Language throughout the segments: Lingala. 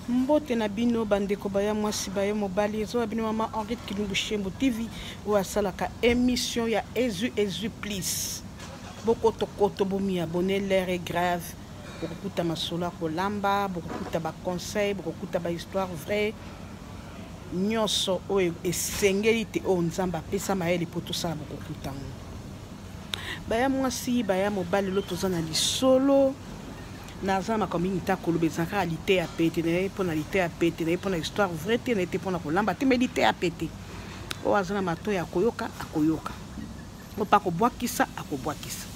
Mbote na bino bandeko baya mwasi baya mobali ezo bino mama Henriette Kilumbu Shembo TV ou asalaka émission ya Ezu Please. Bokoto koto bomi abonné l'air est grave. Bokokuta masola kolamba, bokokuta ba conseil, bokokuta ba histoire vraie. Nyoso o esengeli te o nzamba pesa maele poto sala bokokuta. Baya mwasi baya mobali loto zana lisolo. Naza ma communauté kolobe zaka alité à pété né pour na alité à pété né pour na histoire vraie te né te pour na kolamba te médité à pété o azana mato ya koyoka akoyoka o pa ko bwakisa akobwakisa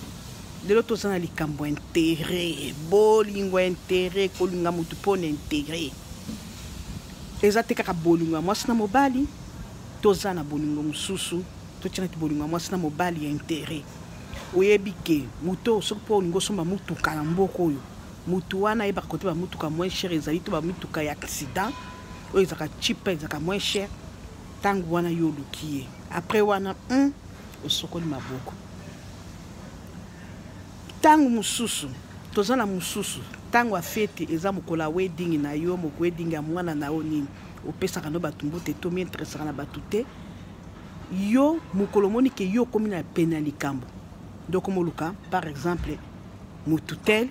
lelo to zana likambo intérêt bolingo intérêt kolinga mutu pona intérêt ezate kaka bolingo mwasi na mobali to zana bolingo mususu to tina ti bolingo mwasi na mobali ya intérêt oyebike muto sopo olingo somba mutuka na mboko oyo mutu wana yeba kote ba mutuka moins cher ezali to ba mutuka ya accident o ezaka cheap ezaka moins cher tangu wana yo lukiye après wana osokoli maboko tangu mususu tozana mususu tangu afete eza mukola wedding na yo mo wedding ya mwana na onini opesaka no batumbu te to mi interessaka na batute yo mukolo moni ke yo komi na penali kambo donc moluka par exemple mututel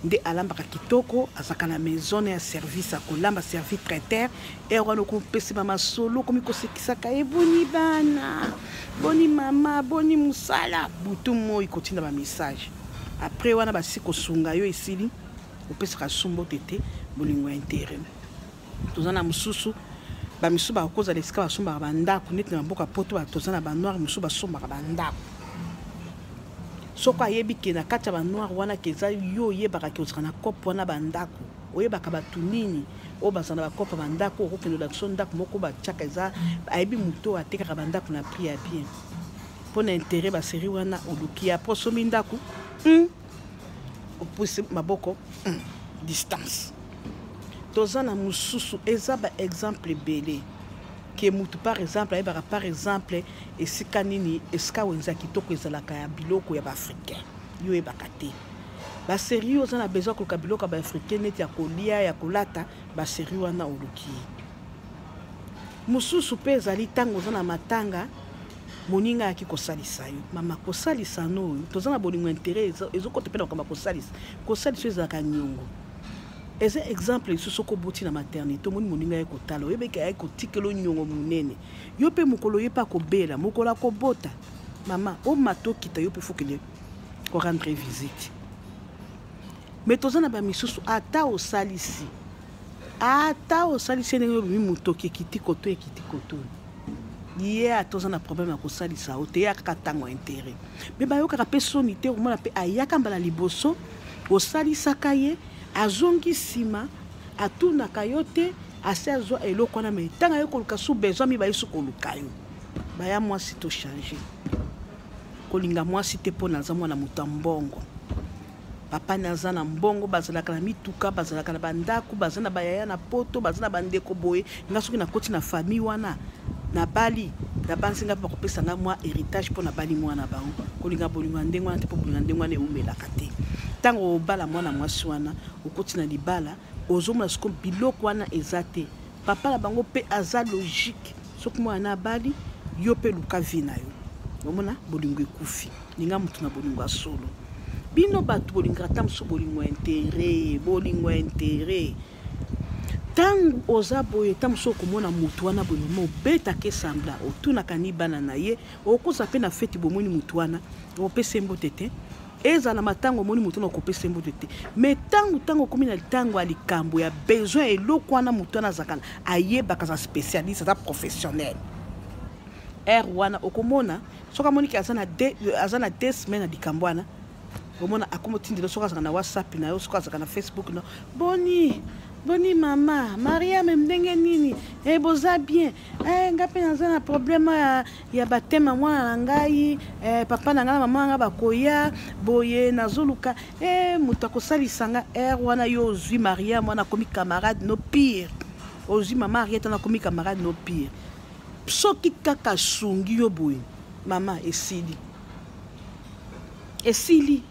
nde alambaka kitoko azaka na maison ya service akolamba service traiteur et wana ko pesi mama solo komi ko sekisaka eboni bana boni mama boni musala butu moi kotinda ba message après wana basi ko sunga yo esili opesaka sumbo tete bolingo intérêt tozana mususu ba misuba koza lesika basumba ba ndako neti na mboka poto ba tozana ba noir musuba somba ba ndako soko ayebi ke na kati ya ba noir wana keza yo yebaka ke ozana kopo wana bandako oyebaka batu nini o bazana ba kopo bandako okokendo la ndako moko ba tchaka eza ayebi muto atekaka bandako na prix ya bien pona intérêt ba série wana oluki ya poso mindako opuse maboko distance tozana mususu eza ba exemple belé que mutu par exemple ayebaka par exemple esika nini esika wenza kitoko ezalaka ya biloko ya baafricain yo yebaka te basérie oza na besoin koluka biloko ya baafricain neti ya kolia ya kolata basérie wana oluki mususu mpe ezali ntango oza na matanga moninga yaki kosalisa yo mama kosalisa no oyo toza na bolingo intérêt ezokota mpe na kokamba kosalisa ezalaka nyongo eza exemple lisusu koboti na maternité moni moninga ye kotala oyebeke ye kotikelo nyongo munene yo pe mokolo ye pa kobela mokolo akobota mama o matokita yo pe fokele ko rendre visite mais tozana ba misusu ata osalisi ndenge yo bimi mutoki ekiti koto ye atozana problème ya kosalisa o te ya kaka ntango intérêt mais bayokaka pe soni te omona pe ayaka mbala liboso osalisaka ye azongi sima atunaka yo te ase azwa eloko wana me tanga yo koluka su besoin mi bayesu koluka yo baya mwasi to changer kolinga mwasi te mpo naza mwana moto ya mbongo papa naza na mbongo bazalaka na mituka bazalaka na bandako baza na bayaya na poto baza na bandeko boye nga soki nakoti na famille wana na bali na bansinga mpe bakopesa nga mwa héritage mpo na bali mwana bango kolinga bolingo ya ndenge wana te mpo bolingo ya ndenge wana eumelaka te tango obala mwana mwasi wana okoti na libala ozomona siko biloko wana eza te papa na bango mpe aza logique soki mwana abali yo mpe luka vi na yo omona bolingo ekufi ninga mutu na bolingo ya solo bino bato bolingaka ta mosu bolingo ya intérêt tango oza boye ta mosu okomona mutu wana bolingo obetaka esambla otunaka ni bana na ye okoza mpe na feti bomoni mutu wana opesa mbote te ezala matango moni mutu na kopesa mbote te mais tango komi na tango ya likambo ya besoin eloko wana mutu wana azakana ayebaka za spécialiste aza professionnel wana okomona soki amoniki aza na 2 semaines na likambo wana omona akomotindela soki azaka na whatsapp na yo soki azaka na facebook na boni mama mariam ndenge nini boza bien nga mpe naza na problème ya batema mwana na ngai papa na ngai na mama nga bakoya boye nazoluka moto akosalisa nga wana yo ozwi mariam wana akomi camarade no pire ozwi mama ariete wana akomi camarade no pire soki kaka sungi yo boye mama esili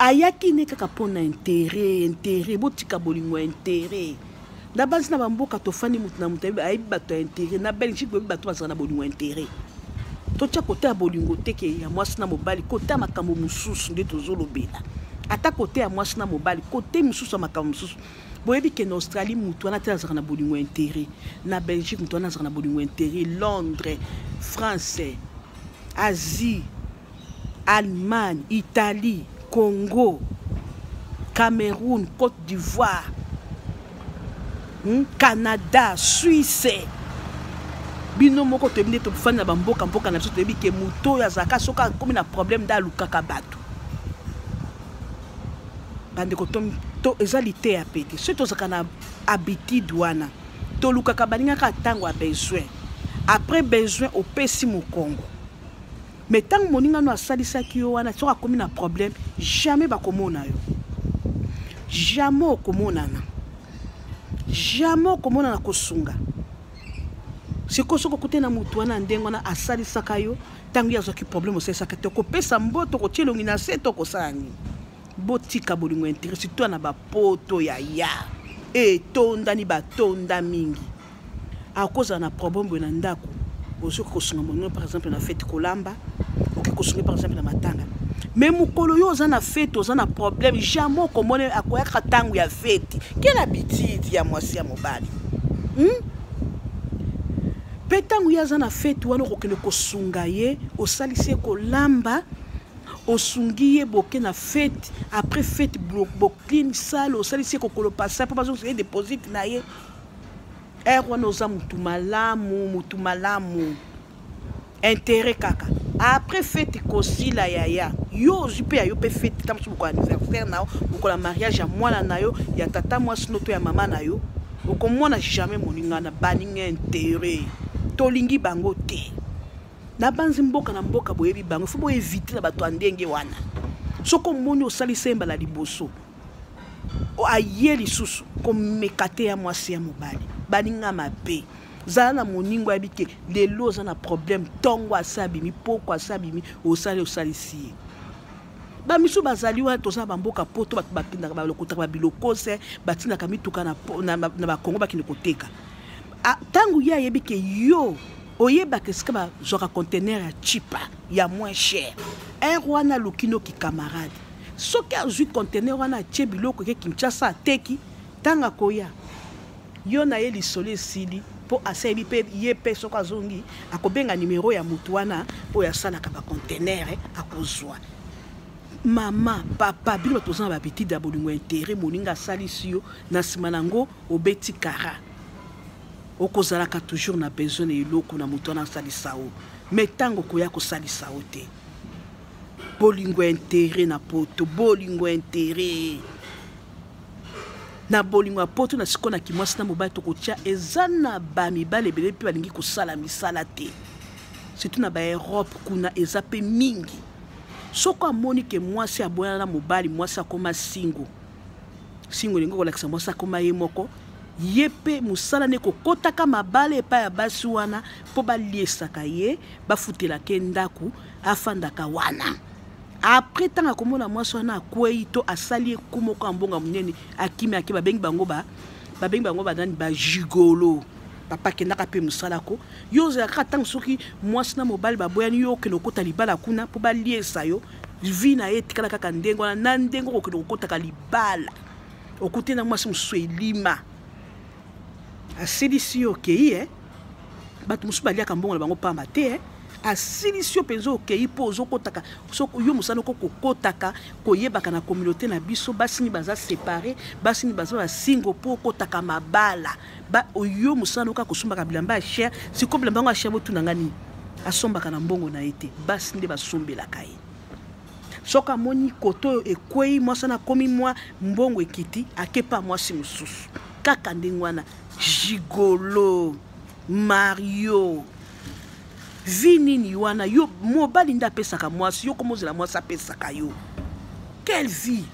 ayaki ne kaka pona intérêt botika bolingo intérêt na base na bamboka tofandi mutu na mutu ayebi bato ya intérêt na Belgique boyebi bato bazala na bolingo intérêt totia kote ya bolingo teke ya mwasi na mobali kote ya makambo mosusu nde tozolobela ata kote ya mwasi na mobali kote mosusu ya makambo mosusu boyebi ke na Australie mutu wana te azalaka na bolingo intérêt na Belgique mutu wana azalaka na bolingo intérêt Londres France Asie Allemagne Italie Congo Cameroun Côte d'Ivoire Canada Suisse bino moko to binde to fana bamboka mboka na biso to yebi ke muto ya zaka soka komi na problème da lukaka bato bande ko to ezalité ya pete so to zaka na habitude wana to lukaka baninga ka tango a besoin après besoin au pesi mu Congo mais tant moninga no asalisa ki yo wana soka komi na problème jamais bakomona yo jamais okomonana jamais okomona na kosunga sikoso kokote na mutu wana ndengo na asalisaka yo tangu yazwaki problème osalisaka te kopesa mboto kotielongi na se to kosani botika bolingo intérêt surtout na bapoto ya etondani batonda mingi akoza na problème na ndako ozoki kosunga moningo par exemple na fête kolamba oki kosunga par exemple na matanga mais mukolo yo oza na fête oza na problème jamais okomona akoyaka tangu ya fête quelle habitude ya mwasi ya mobali petangu yaza na fête wana okokende kosunga ye osalisi kolamba osungi ye boke na fête après fête clean sale osalisi kokolo passa po bazo se deposit na ye wana oza mutu malamu intérêt kaka après fête kosila yaya yo ozipe ya yo pe fête tamsu ko anniversaire na ko la mariage ya mwana na yo ya tata mwasi noto ya mama na yo okomona jamais moninga na baninga intérêt tolingi bango te na banzi mboka na mboka boyebi bango fo bo éviter na bato andenge wana soko moni osalisa mbala liboso o ayeli susu komekate ya mwasi ya mobali baninga mabe zala na moningo abike lelo za na problème tongo asabimi poko asabimi osalisi ba misu bazali wa toza bamboka poto bato bapinda ba lokota ba bilokose batina kamituka na ba Kongo bakini koteka tangu ya yebike yo oyeba que ska ba zoka conteneur ya chipa ya moins cher wana lukino ki camarade soki azui conteneur wana tie biloko ke Kinshasa teki tanga koya yo na ye lisole sili po asebi pe ye pe soka zongi akobenga numéro ya mutu wana po ya sala ka ba conteneur akozwa mama papa bilo tozana ba petit da bolingo intérêt moninga salisi yo na simanango obeti kara okozalaka toujours na besoin eloko na mutu wana salisa o mais tango koya ko salisa o te bolingo intérêt na poto bolingo intérêt na bolingo poto na sikona kimwasi na mobali to kotia ezana ba mibale bele pe balingi ko sala misala te surtout na ba Europe kuna ezape mingi soko amoni ke mwasi aboyana na mobali mwasi akoma singo lingo ko lakisa mwasi akoma ye moko yepe musala ne kokotaka mabale pa ya basi wana po baliesaka ye bafutela ke ndaku afandaka wana après tanga komona mwasi wana akwei to asali kumoko ambonga munene akimi ake babengi bango nani ba gigolo papa kendaka pe musala ko yoza ka tanga soki mwasi na mobali baboyani yo ke lokota libala kuna po baliesa yo vina etikala kaka ndengo na ndengo ko lokota libala okutena mwasi muswelima asilisi yo kei bato musu baliaka mbongo na bango pamba te asilisi yo penzo okei po ozokotaka soko yo musana kokotaka koyebaka na communauté na biso basini baza séparé basini baza basingo po okotaka mabala ba oyo musana ka kosumbaka bilamba ya cher siko bilamba ngo ya cher botu nangani asombaka na mbongo na ete basini basombelaka ye soka moni koto ekwei mwasana komi mwa mbongo ekiti akepa mwasi mususu kaka ndengwana gigolo Mario vinini wana yo mobali nda pesaka mwasi yo komozela mwasi apesaka yo quelle vie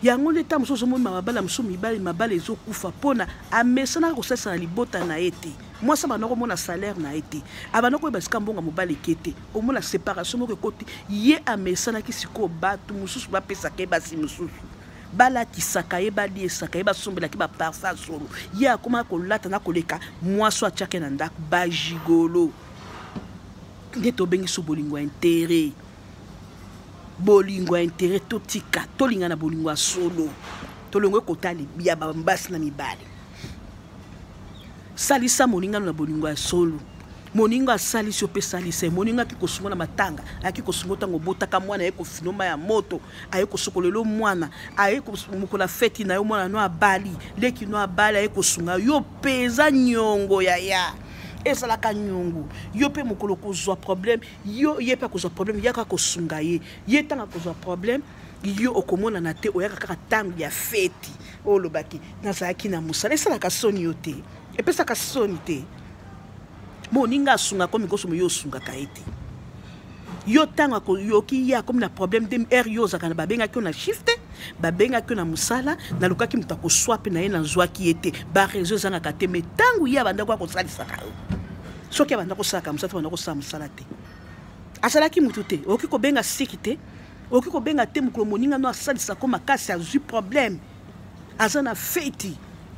yango leta musoso mo mabala muso mibali mabala ezokufa pona amesana kosalisa na libota na ete mwasi banoko mona salaire na ete abanoko basika mbonga mobali kete omona séparation moko ekoti ye amesana kisiko bato mususu bapesaka basi mususu balakisaka ye baliesaka ye basombelaki baparfum solo ye akoma kolata na koleka mwaso atiake na ndako bajigolo nde tobengi so bolingo ya intere bolingo ya intere totika tolinga na bolingo ya solo tolongo ekotali ya bambasi na mibale salisa moninga na bolingo ya solo moninga asalisi yo mpe salisa moninga aki kosungo na matanga aki kosungo ntango obotaka mwana aye kofinoma ya moto aye kosokolelo mwana aye mokola feti na yo mwana no abali leki no abali aye kosunga yo mpe eza nyongo ya ezalaka nyongo yo mpe mokolo kozwa problème yo ye mpe akozwa problème yaka kosunga ye ntango akozwa problème yo okomonana te oyaka kaka ntango ya feti olobaki nazalaki na mosala esalaka soni yo te epesaka soni te moninga asunga komi koso yo sunga kaete yo tanga ko yoki ya comme na problème de r yo zaka na babenga ki na shift babenga ki na musala na lukaki mutako swap na ye na zwaki ete ba réseau zanga kate metangu ya banda kwa ko salisa ka soki banda ko saka musala banda ko sa musala te asalaki mutu te oki ko benga sikite oki ko benga te mukolo moninga no asalisa ko makasi azu problème azana feti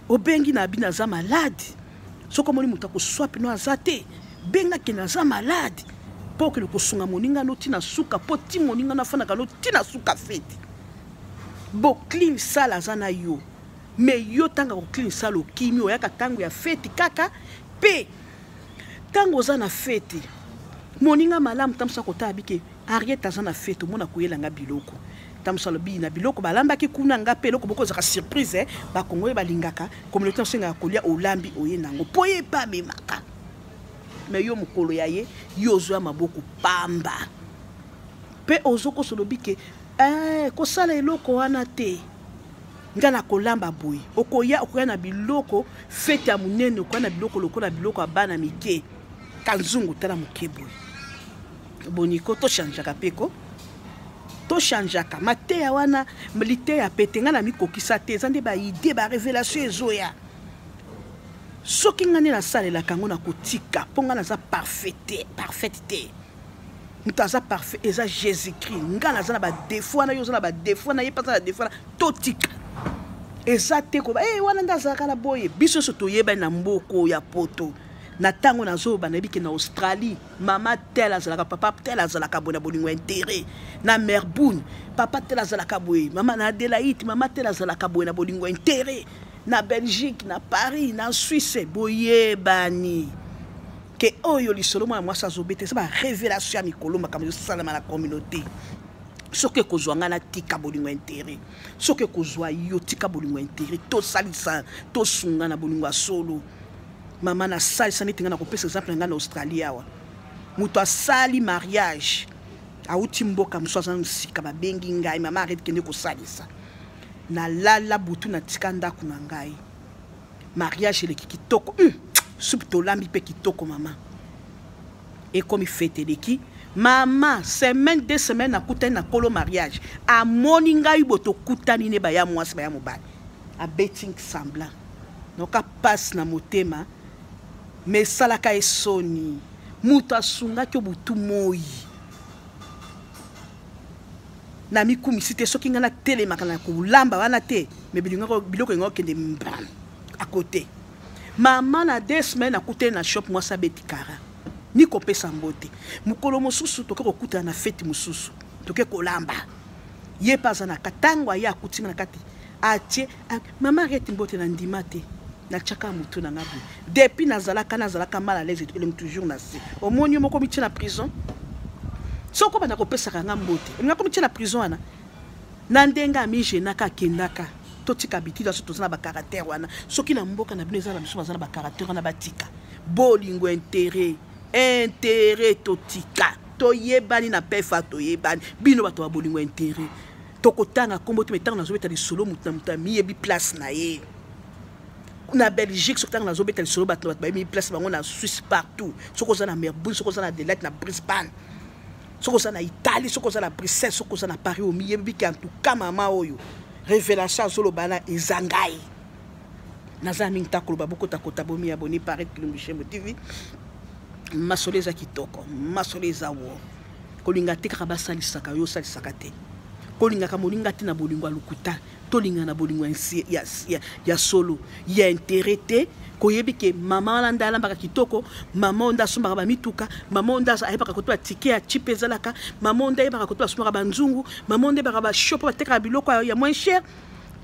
obengi na bina za malade soko moni mutako swap no azate benga ke na za malade po ke ko sunga moninga no tina suka po ti moninga na fana ka no tina suka feti bo clean sala zana yo me yo tanga ko clean sala kimi o yaka tango ya feti kaka pe tango zana feti moninga malamu tamsa ko tabike Arieta zana feti mona kuyelanga biloko tamsalo bi na biloko balambaki kuna nga pe loko boko zaka surprise ba kongoye balingaka communauté senga kolia olambi oyenango poye pa memaka me yo mukolo yaye yo zwa maboko pamba pe ozoko solobike ko sala eloko wana te ngana kolamba boy okoya na biloko fete ya munene okoya na biloko lokola biloko abana mike kanzungu tala mukeboy boniko to chanjaka peko to chanjaka mateya wana milite ya petenga na mikokisa te zande ba idée ba révélation ezoya soki ngani na salela kango na kotika ponga na za parfaite mutaza parfait eza Jésus-Christ ngana za na ba défaut na yo za na ba défaut na ye pas na défaut totika eza te ko wana ndazaka na boye biso so toyeba na mboko ya poto na tango na zo banabiki na Australie mama tel azalaka papa tel azalaka bona bolingo intérêt na Melbourne papa tel azalaka boye mama na Adélaïde mama tel azalaka boye na bolingo intérêt na Belgique na Paris na Suisse boye bani ke oyo lisolo mwa mwasa zobete sa ba révélation ya mikolo makambo salama na communauté soke kozwanga na tika bolingo intérêt soke kozwa yo tika bolingo intérêt to salisa to sunga na bolingo solo maman na sali sani tinga na kopesa exemple nga na Australie awa muto asali mariage auti mboka mswaza msika babengi ngai mama arrête kende ko salisa na lala butu na tika ndako na ngai mariage le kitoko subto lambi pe kitoko mama et comme fête leki mama semaine 2 semaines na kutani na kolo mariage a moni ngai boto kutani ne ba ya mwasi ba ya mobali a betting semblant noka passe na motema mais salaka esoni muta sunga kyo butu moi na mikumisite soki ngana tele makana ko lamba wana te me biloko ngo kende mbam à côté mama na 2 semaines na kutena na shop moi sabeti kara ni kopesa mbote mukolo mosusu toke kokuta na fete mosusu toke kolamba ye paza na katangwa ya kutinga na kati atie mama arrête mbote na ndima te na chaka mutu na ngabu depuis nazalaka mal à l'aise et toujours na si au monio moko mitie na prison soko bana kopesa ka ngambote ngako mitie na prison ana na ndenga mi jenaka kendaka totika bitida so tozana ba caractère wana soki na mboka na bino ezala biso bazana ba caractère wana batika bolingo intérêt totika toyebani na pefa toyebani bino bato ba bolingo intérêt tokotanga kombo te metanga na zobeta lisolo muta miyebi place na ye na Belgique sokotanga na zobeta lisolo bato ba mi place bango na Suisse partout sokoza na Melbourne sokoza na Adelaide na Brisbane sokoza na Italie sokoza na Bruxelles sokoza na Paris o miyebi ki en tout cas mama oyo révélation solo bana ezangai nazami ntakolo baboko takota bomi aboni paraître Kilumbushembo TV masoleza kitoko masoleza wo kolinga tika basalisaka yo salisaka te kolinga ka molinga tina bolingo lukuta tolinga na bolingo ya solo ya intérêt te koyebi ke mama landa lamba kitoko mama onda somba ba mituka mama onda ayeba ko to atike ya chipe zalaka mama onda ayeba ko to somba ba nzungu mama onda ba shop ba teka biloko ya moins cher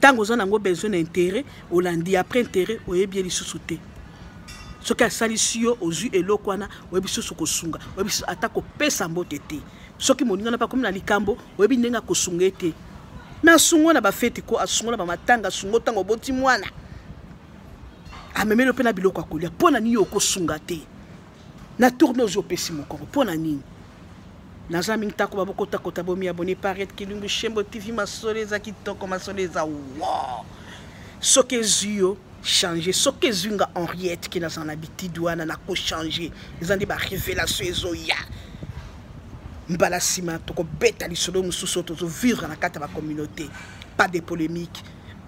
tango zana ngo besoin d'intérêt olandi après intérêt oyebi lisusu te soki asalisi yo ozwi eloko wana oyebi susu kosunga oyebi ata kopesa mbote te soki moninga na bakomi na likambo oyebi ndenge akosunga ete na sungo na bafeti ko asungo na bamatanga sungo tango boti mwana amemelo pe na biloko akolia pona nini okosunga te na tourne ozo pesi mokoro pona nini naza mingi tako babokota kota bomi abonné paraître Kilumbu Shembo TV masoleza kitoko masoleza wow soki ezio changer soki ezunga Henriette qui n'a son habitude wana na ko changer ezandi ba révélation ezoya mbala sima toko beta lisolo mususu to vivre na kata ba communauté pas de polémique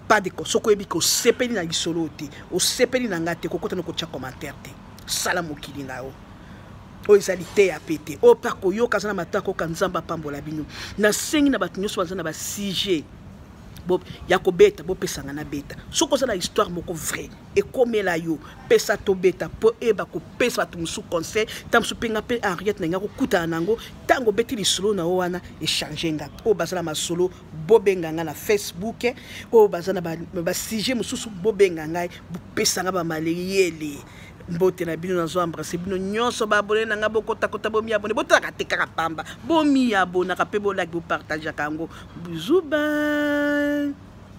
pas de soko ebi ko sepeli na lisolo te o sepeli na ngate ko kota no ko tia commentaire te sala mokili ngao o ezalité ya pété o pa ko yoka sana matako kanzamba pambola bino na sengi na batunyo so bazana ba 6G Bob yakobeta bo pesanga na beta soko za la histoire moko vrai et comme la yo pesa to beta po eba ko pesa batu musu conseil tam su penga pe Henriette na ngako kuta nango tango beti lisolo na wana échanger nga o bazana masolo bobenga nga na Facebook o bazana ba sujet mususu bobenga nga bu pesanga ba maleyele mbote na bino nazo embrasser bino nyonso ba abonné na nga bokota kota bomi abonné botaka te kaka pamba bomi abona ka pe bo like bo partage kango bisous bye.